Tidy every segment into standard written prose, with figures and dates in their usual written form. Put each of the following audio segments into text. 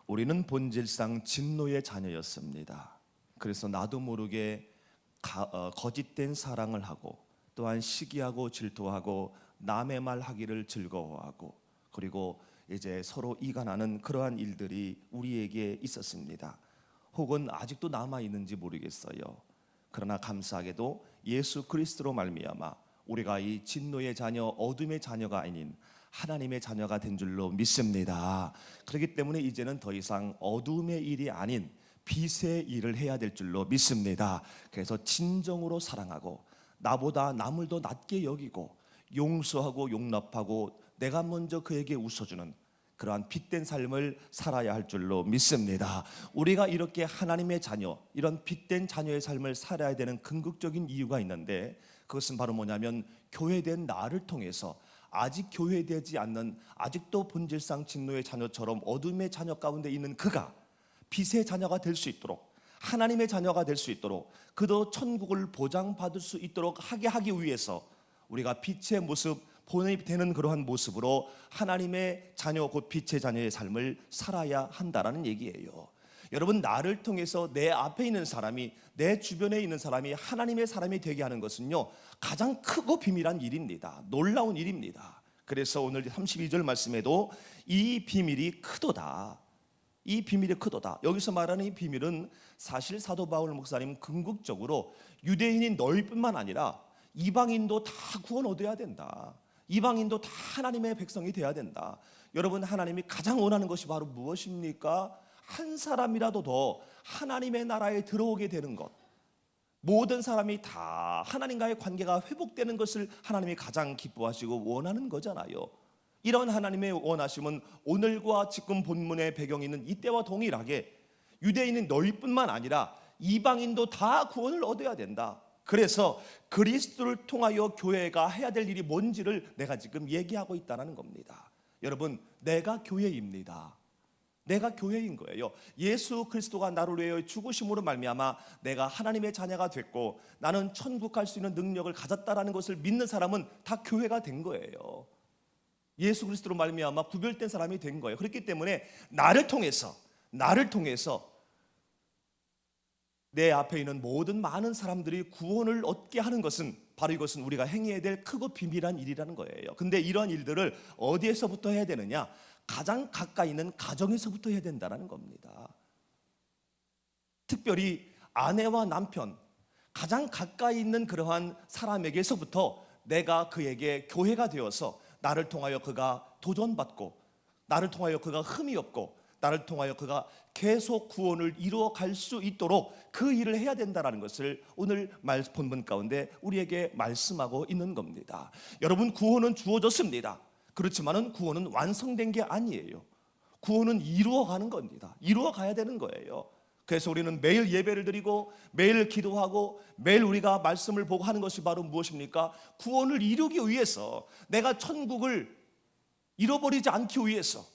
우리는 본질상 진노의 자녀였습니다. 그래서 나도 모르게 거짓된 사랑을 하고, 또한 시기하고 질투하고 남의 말 하기를 즐거워하고, 그리고 이제 서로 이간하는 그러한 일들이 우리에게 있었습니다. 혹은 아직도 남아 있는지 모르겠어요. 그러나 감사하게도 예수 그리스도로 말미암아 우리가 이 진노의 자녀, 어둠의 자녀가 아닌 하나님의 자녀가 된 줄로 믿습니다. 그렇기 때문에 이제는 더 이상 어둠의 일이 아닌 빛의 일을 해야 될 줄로 믿습니다. 그래서 진정으로 사랑하고, 나보다 남을 더 낮게 여기고, 용서하고 용납하고, 내가 먼저 그에게 웃어주는 그러한 빛된 삶을 살아야 할 줄로 믿습니다. 우리가 이렇게 하나님의 자녀, 이런 빛된 자녀의 삶을 살아야 되는 궁극적인 이유가 있는데, 그것은 바로 뭐냐면 교회된 나를 통해서 아직 교회되지 않는, 아직도 본질상 진노의 자녀처럼 어둠의 자녀 가운데 있는 그가 빛의 자녀가 될 수 있도록, 하나님의 자녀가 될 수 있도록, 그도 천국을 보장받을 수 있도록 하기 위해서 우리가 빛의 모습, 본이 되는 그러한 모습으로 하나님의 자녀, 곧 빛의 자녀의 삶을 살아야 한다라는 얘기예요. 여러분, 나를 통해서 내 앞에 있는 사람이, 내 주변에 있는 사람이 하나님의 사람이 되게 하는 것은요, 가장 크고 비밀한 일입니다. 놀라운 일입니다. 그래서 오늘 32절 말씀에도 이 비밀이 크도다, 이 비밀이 크도다. 여기서 말하는 이 비밀은 사실 사도 바울 목사님 궁극적으로 유대인인 너희뿐만 아니라 이방인도 다 구원 얻어야 된다, 이방인도 다 하나님의 백성이 돼야 된다. 여러분, 하나님이 가장 원하는 것이 바로 무엇입니까? 한 사람이라도 더 하나님의 나라에 들어오게 되는 것, 모든 사람이 다 하나님과의 관계가 회복되는 것을 하나님이 가장 기뻐하시고 원하는 거잖아요. 이런 하나님의 원하심은 오늘과 지금 본문의 배경이 있는 이때와 동일하게 유대인은 너희뿐만 아니라 이방인도 다 구원을 얻어야 된다. 그래서 그리스도를 통하여 교회가 해야 될 일이 뭔지를 내가 지금 얘기하고 있다는 겁니다. 여러분, 내가 교회입니다. 내가 교회인 거예요. 예수 그리스도가 나를 위하여 죽으심으로 말미암아 내가 하나님의 자녀가 됐고, 나는 천국 갈 수 있는 능력을 가졌다라는 것을 믿는 사람은 다 교회가 된 거예요. 예수 그리스도로 말미암아 구별된 사람이 된 거예요. 그렇기 때문에 나를 통해서 내 앞에 있는 모든 많은 사람들이 구원을 얻게 하는 것은, 바로 이것은 우리가 행해야 될 크고 비밀한 일이라는 거예요. 근데 이런 일들을 어디에서부터 해야 되느냐? 가장 가까이 있는 가정에서부터 해야 된다는 겁니다. 특별히 아내와 남편, 가장 가까이 있는 그러한 사람에게서부터 내가 그에게 교회가 되어서 나를 통하여 그가 도전받고, 나를 통하여 그가 흠이 없고, 나를 통하여 그가 계속 구원을 이루어 갈 수 있도록 그 일을 해야 된다는 것을 오늘 본문 가운데 우리에게 말씀하고 있는 겁니다. 여러분, 구원은 주어졌습니다. 그렇지만은 구원은 완성된 게 아니에요. 구원은 이루어가는 겁니다. 이루어가야 되는 거예요. 그래서 우리는 매일 예배를 드리고 매일 기도하고 매일 우리가 말씀을 보고 하는 것이 바로 무엇입니까? 구원을 이루기 위해서, 내가 천국을 잃어버리지 않기 위해서,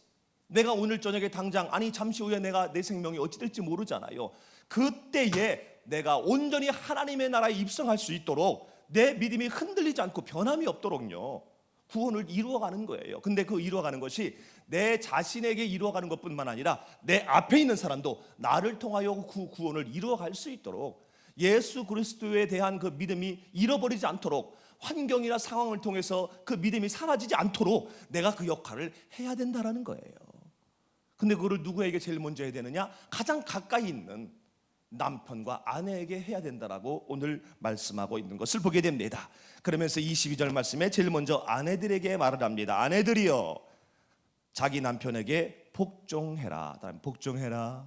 내가 오늘 저녁에 당장, 아니 잠시 후에 내가 내 생명이 어찌 될지 모르잖아요. 그때에 내가 온전히 하나님의 나라에 입성할 수 있도록, 내 믿음이 흔들리지 않고 변함이 없도록요, 구원을 이루어가는 거예요. 근데 그 이루어가는 것이 내 자신에게 이루어가는 것뿐만 아니라 내 앞에 있는 사람도 나를 통하여 그 구원을 이루어갈 수 있도록, 예수 그리스도에 대한 그 믿음이 잃어버리지 않도록, 환경이나 상황을 통해서 그 믿음이 사라지지 않도록 내가 그 역할을 해야 된다는 거예요. 근데 그거를 누구에게 제일 먼저 해야 되느냐? 가장 가까이 있는 남편과 아내에게 해야 된다라고 오늘 말씀하고 있는 것을 보게 됩니다. 그러면서 22절 말씀에 제일 먼저 아내들에게 말을 합니다. 아내들이여, 자기 남편에게 복종해라. 복종해라.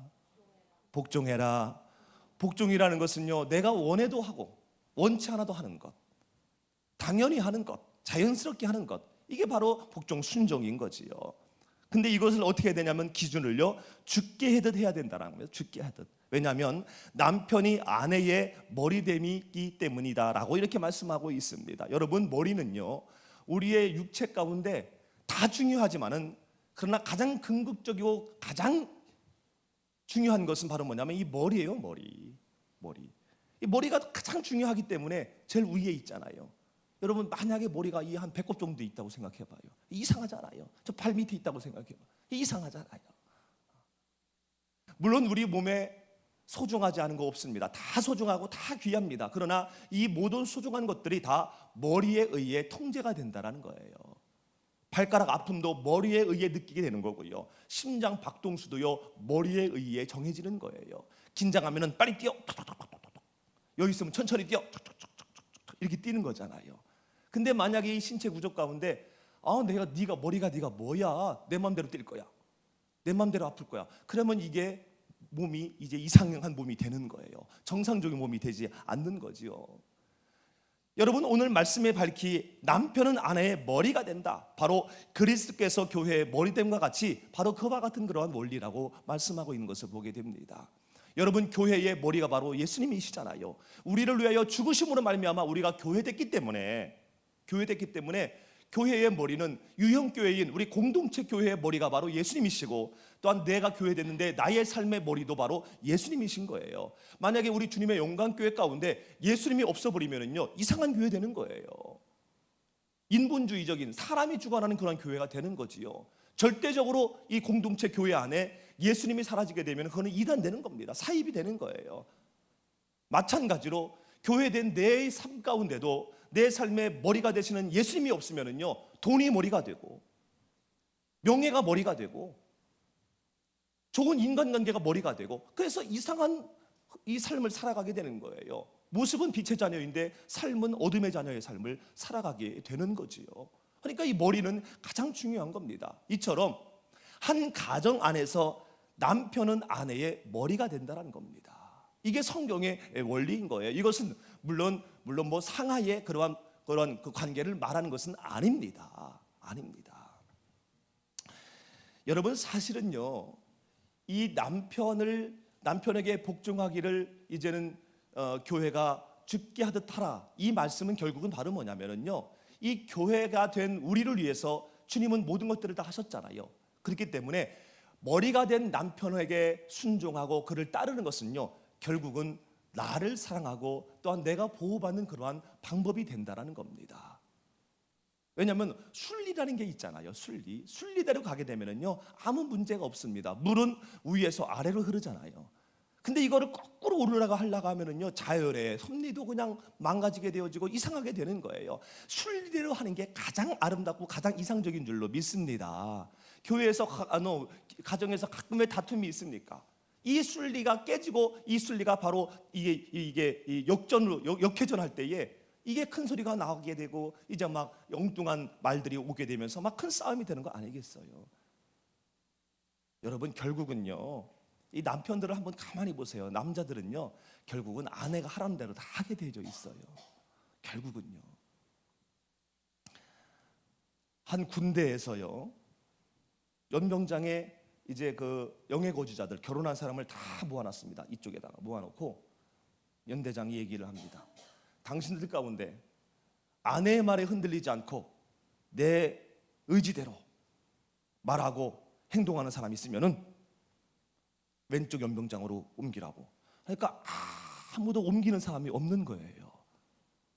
복종해라. 복종이라는 것은요, 내가 원해도 하고 원치 않아도 하는 것, 당연히 하는 것, 자연스럽게 하는 것, 이게 바로 복종, 순종인 거지요. 근데 이것을 어떻게 해야 되냐면 기준을요, 죽게 하듯 해야 된다는 겁니다. 죽게 하듯. 왜냐하면 남편이 아내의 머리됨이기 때문이다라고 이렇게 말씀하고 있습니다. 여러분, 머리는요, 우리의 육체 가운데 다 중요하지만은, 그러나 가장 궁극적이고 가장 중요한 것은 바로 뭐냐면 이 머리예요. 머리. 이 머리가 가장 중요하기 때문에 제일 위에 있잖아요. 여러분, 만약에 머리가 이 한 배꼽 정도 있다고 생각해봐요. 이상하잖아요. 저 발 밑에 있다고 생각해봐요. 이상하잖아요. 물론 우리 몸에 소중하지 않은 거 없습니다. 다 소중하고 다 귀합니다. 그러나 이 모든 소중한 것들이 다 머리에 의해 통제가 된다는 거예요. 발가락 아픔도 머리에 의해 느끼게 되는 거고요. 심장 박동수도요, 머리에 의해 정해지는 거예요. 긴장하면은 빨리 뛰어, 여기 있으면 천천히 뛰어, 이렇게 뛰는 거잖아요. 근데 만약에 이 신체 구조 가운데 네가 뭐야? 내 맘대로 뛸 거야. 내 맘대로 아플 거야. 그러면 이게 몸이 이제 이상한 몸이 되는 거예요. 정상적인 몸이 되지 않는 거지요. 여러분, 오늘 말씀에 밝히 남편은 아내의 머리가 된다. 바로 그리스도께서 교회의 머리됨과 같이 바로 그와 같은 그러한 원리라고 말씀하고 있는 것을 보게 됩니다. 여러분, 교회의 머리가 바로 예수님이시잖아요. 우리를 위하여 죽으심으로 말미암아 우리가 교회됐기 때문에 교회의 머리는 유형교회인 우리 공동체 교회의 머리가 바로 예수님이시고, 또한 내가 교회됐는데 나의 삶의 머리도 바로 예수님이신 거예요. 만약에 우리 주님의 영광교회 가운데 예수님이 없어버리면요, 이상한 교회 되는 거예요. 인본주의적인 사람이 주관하는 그런 교회가 되는 거지요. 절대적으로 이 공동체 교회 안에 예수님이 사라지게 되면 그거는 이단되는 겁니다. 사입이 되는 거예요. 마찬가지로 교회된 내 삶 가운데도 내 삶의 머리가 되시는 예수님이 없으면은요, 돈이 머리가 되고, 명예가 머리가 되고, 좋은 인간관계가 머리가 되고, 그래서 이상한 이 삶을 살아가게 되는 거예요. 모습은 빛의 자녀인데 삶은 어둠의 자녀의 삶을 살아가게 되는 거지요. 그러니까 이 머리는 가장 중요한 겁니다. 이처럼 한 가정 안에서 남편은 아내의 머리가 된다는 겁니다. 이게 성경의 원리인 거예요. 이것은 물론 뭐 상하의 그런 그 관계를 말하는 것은 아닙니다. 여러분, 사실은요, 이 남편에게 복종하기를 이제는 교회가 죽게 하듯 하라, 이 말씀은 결국은 바로 뭐냐면은요, 이 교회가 된 우리를 위해서 주님은 모든 것들을 다 하셨잖아요. 그렇기 때문에 머리가 된 남편에게 순종하고 그를 따르는 것은요, 결국은 나를 사랑하고 또한 내가 보호받는 그러한 방법이 된다는 겁니다. 왜냐하면 순리라는 게 있잖아요. 순리대로 가게 되면은요, 아무 문제가 없습니다. 물은 위에서 아래로 흐르잖아요. 근데 이거를 거꾸로 오르라고 하려고 하면은요, 자열의 섭리도 그냥 망가지게 되어지고 이상하게 되는 거예요. 순리대로 하는 게 가장 아름답고 가장 이상적인 줄로 믿습니다. 교회에서 가정에서 가끔의 다툼이 있습니까? 이 순리가 깨지고, 이 순리가 바로 이게 역회전 할 때에 이게 큰 소리가 나오게 되고, 이제 막 엉뚱한 말들이 오게 되면서 막 큰 싸움이 되는 거 아니겠어요? 여러분, 결국은요, 이 남편들을 한번 가만히 보세요. 남자들은요, 결국은 아내가 하라는 대로 다 하게 되어 있어요. 결국은요. 한 군대에서요, 연병장에 이제 그 영예 거주자들, 결혼한 사람을 다 모아놨습니다. 이쪽에다가 모아놓고 연대장이 얘기를 합니다. 당신들 가운데 아내의 말에 흔들리지 않고 내 의지대로 말하고 행동하는 사람이 있으면은 왼쪽 연병장으로 옮기라고. 그러니까 아무도 옮기는 사람이 없는 거예요.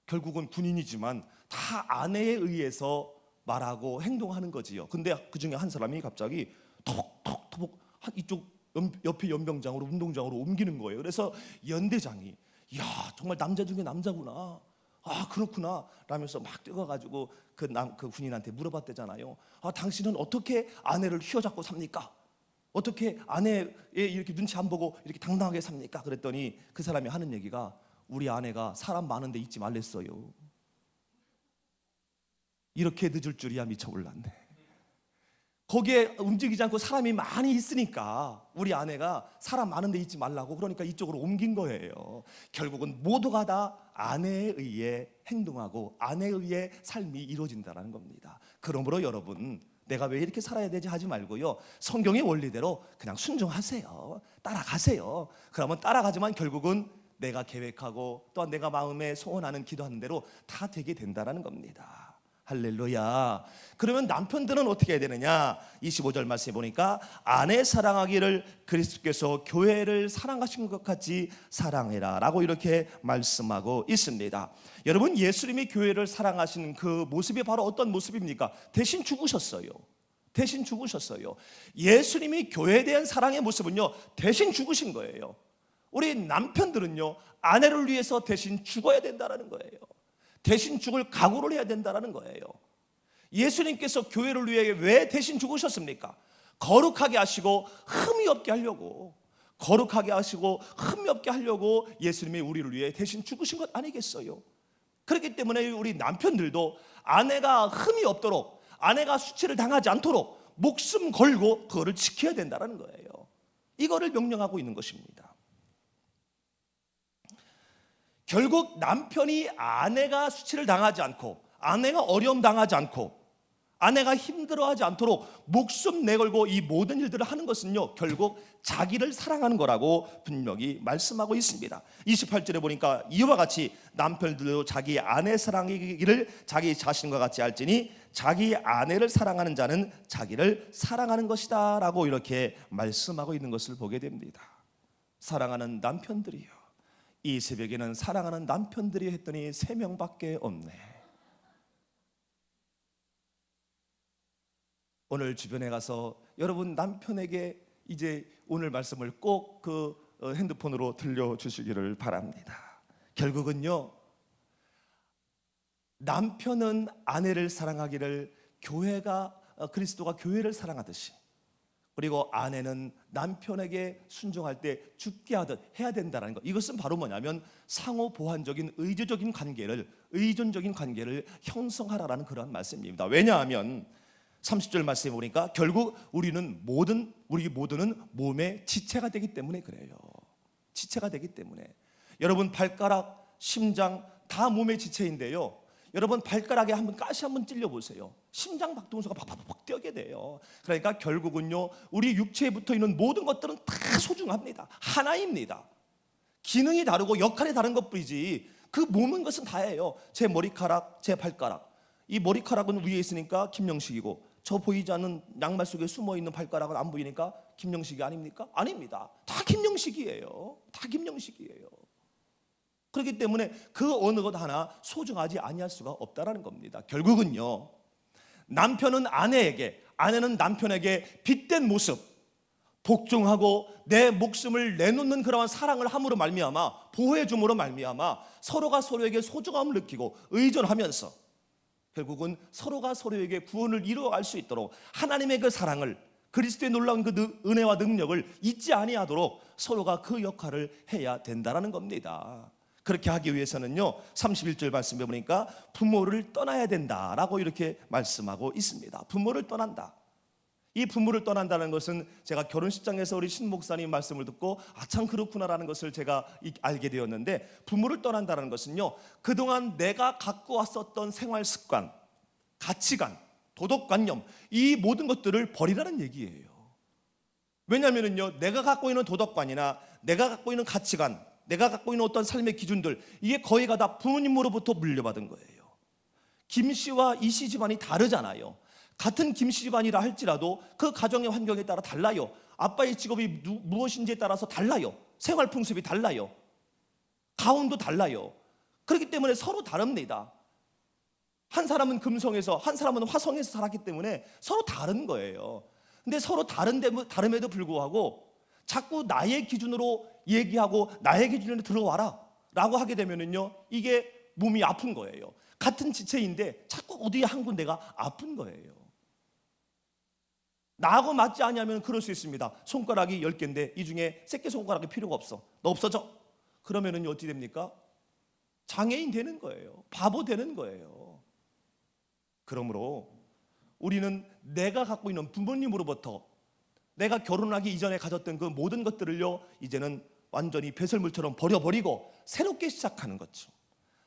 결국은 군인이지만 다 아내에 의해서 말하고 행동하는 거지요. 근데 그 중에 한 사람이 갑자기 톡톡톡 이쪽 옆에 연병장으로, 운동장으로 옮기는 거예요. 그래서 연대장이, 야, 정말 남자 중에 남자구나, 그렇구나 라면서 막 뛰어가지고 그 군인한테 물어봤대잖아요. 당신은 어떻게 아내를 휘어잡고 삽니까? 어떻게 아내의 이렇게 눈치 안 보고 이렇게 당당하게 삽니까? 그랬더니 그 사람이 하는 얘기가, 우리 아내가 사람 많은데 있지 말랬어요. 이렇게 늦을 줄이야 미쳐 몰랐네. 거기에 움직이지 않고 사람이 많이 있으니까 우리 아내가 사람 많은 데 있지 말라고, 그러니까 이쪽으로 옮긴 거예요. 결국은 모두가 다 아내에 의해 행동하고 아내에 의해 삶이 이루어진다는 겁니다. 그러므로 여러분, 내가 왜 이렇게 살아야 되지 하지 말고요, 성경의 원리대로 그냥 순종하세요. 따라가세요. 그러면 따라가지만 결국은 내가 계획하고 또한 내가 마음에 소원하는 기도하는 대로 다 되게 된다는 겁니다. 할렐루야. 그러면 남편들은 어떻게 해야 되느냐? 25절 말씀에 보니까 아내 사랑하기를 그리스도께서 교회를 사랑하신 것 같이 사랑해라 라고 이렇게 말씀하고 있습니다. 여러분, 예수님이 교회를 사랑하시는 그 모습이 바로 어떤 모습입니까? 대신 죽으셨어요. 대신 죽으셨어요. 예수님이 교회에 대한 사랑의 모습은요, 대신 죽으신 거예요. 우리 남편들은요, 아내를 위해서 대신 죽어야 된다는 거예요. 대신 죽을 각오를 해야 된다는 거예요. 예수님께서 교회를 위해 왜 대신 죽으셨습니까? 거룩하게 하시고 흠이 없게 하려고, 거룩하게 하시고 흠이 없게 하려고 예수님이 우리를 위해 대신 죽으신 것 아니겠어요? 그렇기 때문에 우리 남편들도 아내가 흠이 없도록, 아내가 수치를 당하지 않도록 목숨 걸고 그거를 지켜야 된다는 거예요. 이거를 명령하고 있는 것입니다. 결국 남편이 아내가 수치를 당하지 않고, 아내가 어려움 당하지 않고, 아내가 힘들어하지 않도록 목숨 내걸고 이 모든 일들을 하는 것은요, 결국 자기를 사랑하는 거라고 분명히 말씀하고 있습니다. 28절에 보니까 이와 같이 남편들도 자기 아내 사랑하기를 자기 자신과 같이 알지니 자기 아내를 사랑하는 자는 자기를 사랑하는 것이다 라고 이렇게 말씀하고 있는 것을 보게 됩니다. 사랑하는 남편들이요, 이 새벽에는 사랑하는 남편들이 했더니 3명밖에 없네. 오늘 주변에 가서 여러분 남편에게 이제 오늘 말씀을 꼭 그 핸드폰으로 들려주시기를 바랍니다. 결국은요, 남편은 아내를 사랑하기를 그리스도가 교회를 사랑하듯이, 그리고 아내는 남편에게 순종할 때 죽게 하듯 해야 된다는 것. 이것은 바로 뭐냐면 상호 보완적인 의존적인 관계를 형성하라라는 그런 말씀입니다. 왜냐하면 30절 말씀에 보니까 결국 우리 모두는 몸의 지체가 되기 때문에 그래요. 지체가 되기 때문에. 여러분 발가락, 심장 다 몸의 지체인데요, 여러분 발가락에 가시 한번 찔려 보세요. 심장 박동수가 팍팍팍 뛰게 돼요. 그러니까 결국은요, 우리 육체에 붙어 있는 모든 것들은 다 소중합니다. 하나입니다. 기능이 다르고 역할이 다른 것뿐이지 그 몸은 것은 다예요. 제 머리카락, 제 발가락, 이 머리카락은 위에 있으니까 김영식이고, 저 보이지 않는 양말 속에 숨어있는 발가락은 안 보이니까 김영식이 아닙니까? 아닙니다. 다 김영식이에요. 다 김영식이에요. 그렇기 때문에 그 어느 것 하나 소중하지 아니할 수가 없다라는 겁니다. 결국은요, 남편은 아내에게, 아내는 남편에게 빗댄 모습, 복종하고 내 목숨을 내놓는 그러한 사랑을 함으로 말미암아, 보호해 줌으로 말미암아 서로가 서로에게 소중함을 느끼고 의존하면서 결국은 서로가 서로에게 구원을 이루어갈 수 있도록 하나님의 그 사랑을, 그리스도의 놀라운 그 은혜와 능력을 잊지 아니하도록 서로가 그 역할을 해야 된다는 겁니다. 그렇게 하기 위해서는요, 31절 말씀해 보니까 부모를 떠나야 된다라고 이렇게 말씀하고 있습니다. 부모를 떠난다. 이 부모를 떠난다는 것은 제가 결혼식장에서 우리 신목사님 말씀을 듣고 참 그렇구나라는 것을 제가 알게 되었는데, 부모를 떠난다는 것은요, 그동안 내가 갖고 왔었던 생활 습관, 가치관, 도덕관념, 이 모든 것들을 버리라는 얘기예요. 왜냐하면요, 내가 갖고 있는 도덕관이나 내가 갖고 있는 가치관, 내가 갖고 있는 어떤 삶의 기준들, 이게 거의가 다 부모님으로부터 물려받은 거예요. 김 씨와 이 씨 집안이 다르잖아요. 같은 김씨 집안이라 할지라도 그 가정의 환경에 따라 달라요. 아빠의 직업이 무엇인지에 따라서 달라요. 생활 풍습이 달라요. 가운도 달라요. 그렇기 때문에 서로 다릅니다. 한 사람은 금성에서, 한 사람은 화성에서 살았기 때문에 서로 다른 거예요. 근데 서로 다름에도 불구하고 자꾸 나의 기준으로 얘기하고 나의 기준으로 들어와라 라고 하게 되면은요, 이게 몸이 아픈 거예요. 같은 지체인데 자꾸 어디 한 군데가 아픈 거예요. 나하고 맞지 않으면 그럴 수 있습니다. 손가락이 10개인데 이 중에 새끼손가락이 필요가 없어. 너 없어져. 그러면은 어찌 됩니까? 장애인 되는 거예요. 바보 되는 거예요. 그러므로 우리는 내가 갖고 있는 부모님으로부터, 내가 결혼하기 이전에 가졌던 그 모든 것들을요, 이제는 완전히 배설물처럼 버려버리고 새롭게 시작하는 거죠.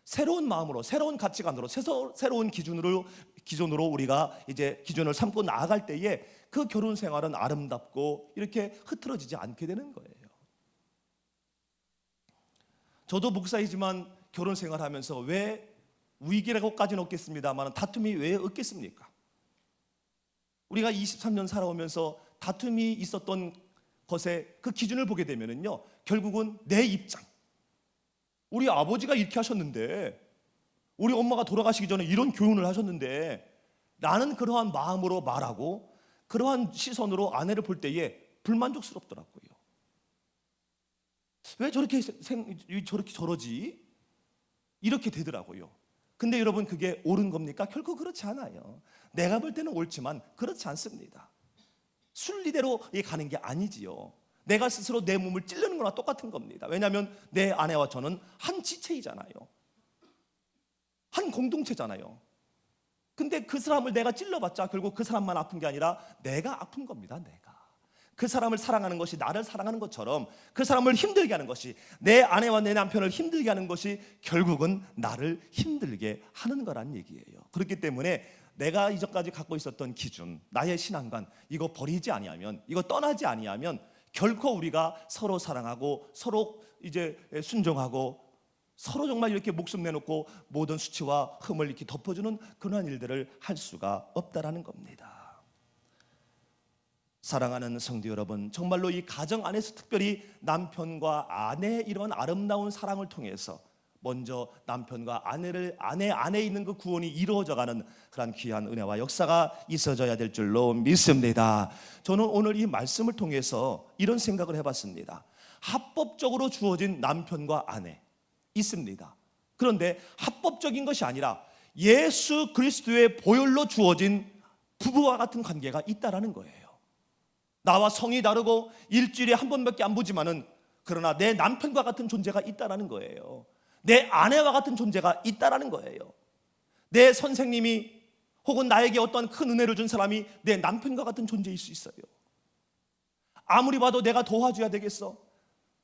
새로운 마음으로, 새로운 가치관으로, 새로운 기준으로 우리가 이제 기준을 삼고 나아갈 때에 그 결혼 생활은 아름답고 이렇게 흐트러지지 않게 되는 거예요. 저도 목사이지만 결혼 생활하면서 왜 위기라고까지는 없겠습니다만 다툼이 왜 없겠습니까? 우리가 23년 살아오면서 다툼이 있었던 것에 그 기준을 보게 되면은요, 결국은 내 입장, 우리 아버지가 이렇게 하셨는데, 우리 엄마가 돌아가시기 전에 이런 교훈을 하셨는데, 나는 그러한 마음으로 말하고 그러한 시선으로 아내를 볼 때에 불만족스럽더라고요. 왜 저렇게 저러지? 이렇게 되더라고요. 근데 여러분, 그게 옳은 겁니까? 결코 그렇지 않아요. 내가 볼 때는 옳지만 그렇지 않습니다. 순리대로 가는 게 아니지요. 내가 스스로 내 몸을 찌르는 거나 똑같은 겁니다. 왜냐하면 내 아내와 저는 한 지체이잖아요. 한 공동체잖아요. 근데 그 사람을 내가 찔러봤자 결국 그 사람만 아픈 게 아니라 내가 아픈 겁니다. 내가 그 사람을 사랑하는 것이 나를 사랑하는 것처럼 그 사람을 힘들게 하는 것이, 내 아내와 내 남편을 힘들게 하는 것이 결국은 나를 힘들게 하는 거란 얘기예요. 그렇기 때문에 내가 이전까지 갖고 있었던 기준, 나의 신앙관, 이거 버리지 아니하면, 이거 떠나지 아니하면 결코 우리가 서로 사랑하고 서로 이제 순종하고 서로 정말 이렇게 목숨 내놓고 모든 수치와 흠을 이렇게 덮어주는 그러한 일들을 할 수가 없다라는 겁니다. 사랑하는 성도 여러분, 정말로 이 가정 안에서 특별히 남편과 아내의 이런 아름다운 사랑을 통해서 먼저 남편과 아내 안에 있는 그 구원이 이루어져가는 그런 귀한 은혜와 역사가 있어져야 될 줄로 믿습니다. 저는 오늘 이 말씀을 통해서 이런 생각을 해봤습니다. 합법적으로 주어진 남편과 아내 있습니다. 그런데 합법적인 것이 아니라 예수 그리스도의 보혈로 주어진 부부와 같은 관계가 있다라는 거예요. 나와 성이 다르고 일주일에 한 번밖에 안 보지만은 그러나 내 남편과 같은 존재가 있다라는 거예요. 내 아내와 같은 존재가 있다라는 거예요. 내 선생님이 혹은 나에게 어떤 큰 은혜를 준 사람이 내 남편과 같은 존재일 수 있어요. 아무리 봐도 내가 도와줘야 되겠어,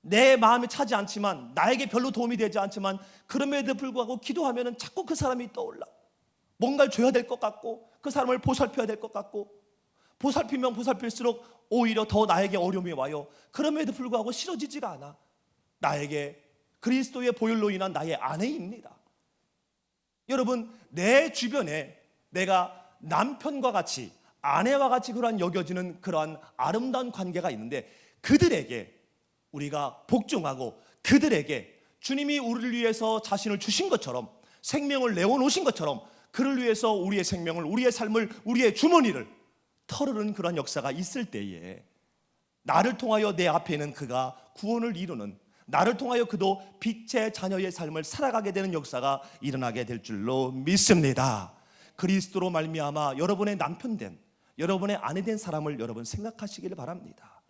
내 마음에 차지 않지만, 나에게 별로 도움이 되지 않지만, 그럼에도 불구하고 기도하면 자꾸 그 사람이 떠올라. 뭔가를 줘야 될 것 같고, 그 사람을 보살펴야 될 것 같고, 보살피면 보살필수록 오히려 더 나에게 어려움이 와요. 그럼에도 불구하고 싫어지지가 않아. 나에게 그리스도의 보혈로 인한 나의 아내입니다. 여러분, 내 주변에 내가 남편과 같이, 아내와 같이 그러한 여겨지는 그러한 아름다운 관계가 있는데, 그들에게 우리가 복종하고 그들에게 주님이 우리를 위해서 자신을 주신 것처럼, 생명을 내어놓으신 것처럼 그를 위해서 우리의 생명을, 우리의 삶을, 우리의 주머니를 털으는 그런 역사가 있을 때에 나를 통하여 내 앞에 있는 그가 구원을 이루는, 나를 통하여 그도 빛의 자녀의 삶을 살아가게 되는 역사가 일어나게 될 줄로 믿습니다. 그리스도로 말미암아 여러분의 남편 된, 여러분의 아내 된 사람을 여러분 생각하시기를 바랍니다.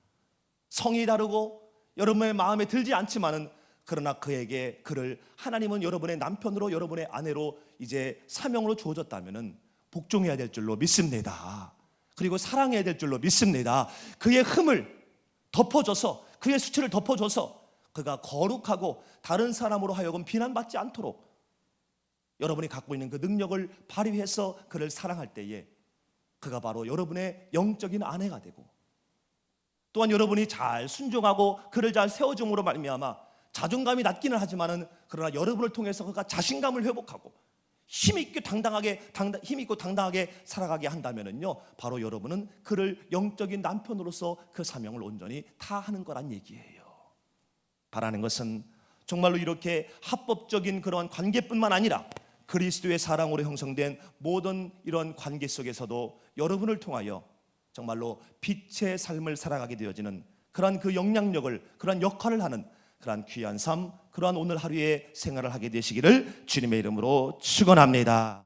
성이 다르고 여러분의 마음에 들지 않지만은, 그러나 그를 하나님은 여러분의 남편으로, 여러분의 아내로 이제 사명으로 주어졌다면은 복종해야 될 줄로 믿습니다. 그리고 사랑해야 될 줄로 믿습니다. 그의 흠을 덮어줘서, 그의 수치를 덮어줘서 그가 거룩하고 다른 사람으로 하여금 비난받지 않도록 여러분이 갖고 있는 그 능력을 발휘해서 그를 사랑할 때에 그가 바로 여러분의 영적인 아내가 되고, 또한 여러분이 잘 순종하고 그를 잘 세워줌으로 말미암아 자존감이 낮기는 하지만은 그러나 여러분을 통해서 그가 자신감을 회복하고 힘있고 당당하게 살아가게 한다면은요, 바로 여러분은 그를 영적인 남편으로서 그 사명을 온전히 다하는 거란 얘기예요. 바라는 것은 정말로 이렇게 합법적인 그런 관계뿐만 아니라 그리스도의 사랑으로 형성된 모든 이런 관계 속에서도 여러분을 통하여 정말로 빛의 삶을 살아가게 되어지는 그러한 그 영향력을, 그러한 역할을 하는 그러한 귀한 삶, 그러한 오늘 하루의 생활을 하게 되시기를 주님의 이름으로 축원합니다.